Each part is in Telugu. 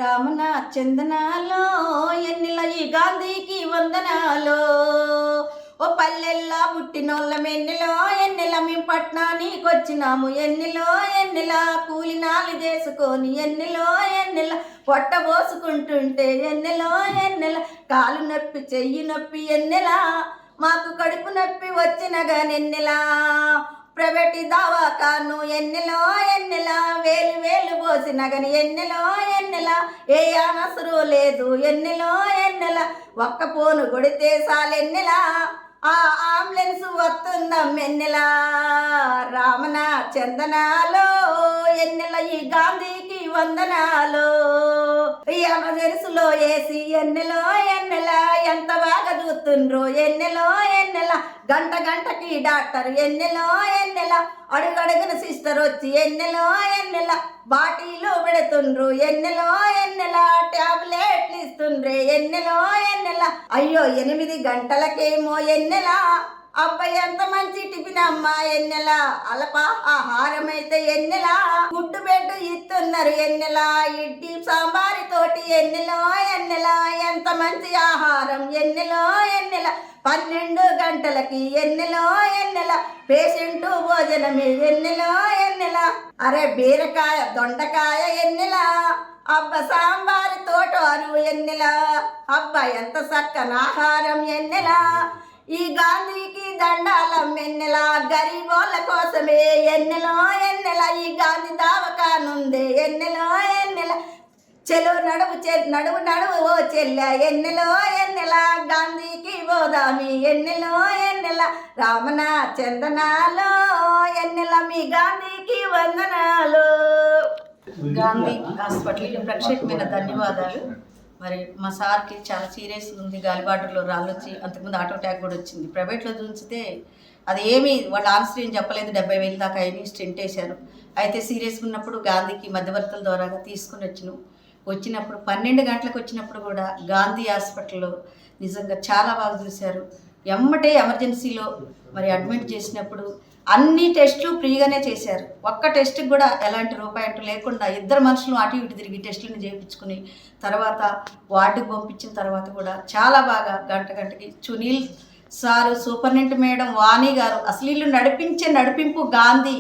రామన చందనాలో ఎన్నిల ఈ గాంధీకి వందనాలో ఓ పల్లెల్లా పుట్టినోళ్ళం ఎన్నెలో ఎన్నెల మేము పట్నానికి వచ్చినాము ఎన్నెలో ఎన్నెల కూలినాలు చేసుకొని ఎన్నెలో ఎన్నెల పొట్ట పోసుకుంటుంటే ఎన్నెలో ఎన్నెల కాలు నొప్పి చెయ్యి నొప్పి ఎన్నెల మాకు కడుపు నొప్పి వచ్చిన గాని ఎన్నెలా ప్రైవేట్ దవాఖాను ఎన్నెలో ఎన్నెల వేలు వేలు పోసిన గని ఎన్నెలో ఎన్నెల ఏ అనసరు లేదు ఎన్నెలో ఎన్నెల ఒక్క పోను కొడితే చాలెన్నెల ఆ అంబులెన్స్ వస్తుందం ఎన్నెల రామన చందనాలో ఎన్నెల ఈ గాంధీకి వందనాలు ఎమర్జెన్సీలో వేసి ఎన్నెలో ఎన్నెల ఎంత బాగా చూస్తుండ్రు ఎన్నెలో ఎన్నెల గంట గంటకి డాక్టర్ ఎన్నెలో ఎన్నెల అడుగడుగున సిస్టర్ వచ్చి ఎన్నెలో ఎన్నెల బాటిలో పెడుతుండ్రు ఎన్నెలో ఎన్నెల టాబ్లెట్లు ఇస్తుండ్రే ఎన్నెలో ఎన్నెల అయ్యో 8 గంటలకేమో ఎన్నెల అబ్బాయి ఎంత మంచి టిఫిన్ అమ్మా ఎన్నెల అలప ఆహారం అయితే ఎన్నెల గుడ్డు బెడ్డు ఇస్తున్నారు ఎన్నెల ఇడ్లీ సాంబారి తోటి ఎన్నెలో ఎన్నెల ఎంత మంచి ఆహారం ఎన్నెలో ఎన్నెల 12 గంటలకి ఎన్నెలో ఎన్నెల పేషెంట్ భోజనమే ఎన్నెలో ఎన్నెల అరే బీరకాయ దొండకాయ ఎన్నెల అబ్బ సాంబారి తోటవారు ఎన్నెల అబ్బ ఎంత చక్కని ఆహారం ఎన్నెల ఈ గాంధీకి దండాలం ఎన్నెల గరీబోళ్ళ కోసమే ఎన్నెలో ఎన్నెల ఈ గాంధీ దవాఖానుందే ఎన్నెలో ఎన్నెల చెలో నడువు నడువు నడువు ఓ చెల్లె ఎన్నెలో ఎన్నెల గాంధీకి పోదామి ఎన్నెలో ఎన్నెల రామన చందనాలో ఎన్నెల మీ గాంధీకి వందనాలు. గాంధీ హాస్పిటల్కి ప్రత్యేకమైన ధన్యవాదాలు. మరి మా సార్కి చాలా సీరియస్గా ఉంది, గాలిబాటలో రాళ్ళు వచ్చి అంతకుముందు ఆటో అటాక్ కూడా వచ్చింది. ప్రైవేట్లో చూస్తే అది ఏమీ వాళ్ళు ఆన్సర్ ఏం చెప్పలేదు, 70,000 దాకా అయినా స్టెంట్ వేశారు. అయితే సీరియస్గా ఉన్నప్పుడు గాంధీకి మధ్యవర్తుల ద్వారా తీసుకుని వచ్చినప్పుడు 12 గంటలకు వచ్చినప్పుడు కూడా గాంధీ హాస్పిటల్లో నిజంగా చాలా బాగా చూశారు. ఎమ్మటే ఎమర్జెన్సీలో మరి అడ్మిట్ చేసినప్పుడు అన్ని టెస్టులు ఫ్రీగానే చేశారు. ఒక్క టెస్ట్కి కూడా ఎలాంటి రూపాయి అంటూ లేకుండా 2 మనుషులు అటు ఇటు తిరిగి టెస్టులను చేయించుకుని తర్వాత వార్డుకు పంపించిన తర్వాత కూడా చాలా బాగా గంటకి సునీల్ సారు, సూపరింటెండెంట్ మేడం, వాణి గారు అసలు వీళ్ళు నడిపించే నడిపింపు గాంధీ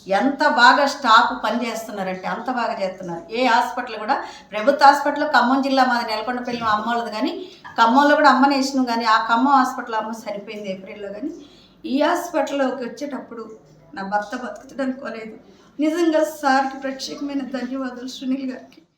ఎంత బాగా స్టాఫ్ పనిచేస్తున్నారంటే అంత బాగా చేస్తున్నారు. ఏ హాస్పిటల్ కూడా ప్రభుత్వ హాస్పిటల్లో ఖమ్మం జిల్లా మాది నెలకొండపల్లి అమ్మ వాళ్ళది, కానీ ఖమ్మంలో కూడా అమ్మని వేసినాం, కానీ ఆ ఖమ్మం హాస్పిటల్ అమ్మ సరిపోయింది ఏప్రిల్లో. కానీ ఈ హాస్పిటల్లోకి వచ్చేటప్పుడు నా భర్త బతుకుతాడు అనుకోలేదు. నిజంగా సార్కి ప్రత్యేకమైన ధన్యవాదాలు సునీల్ గారికి.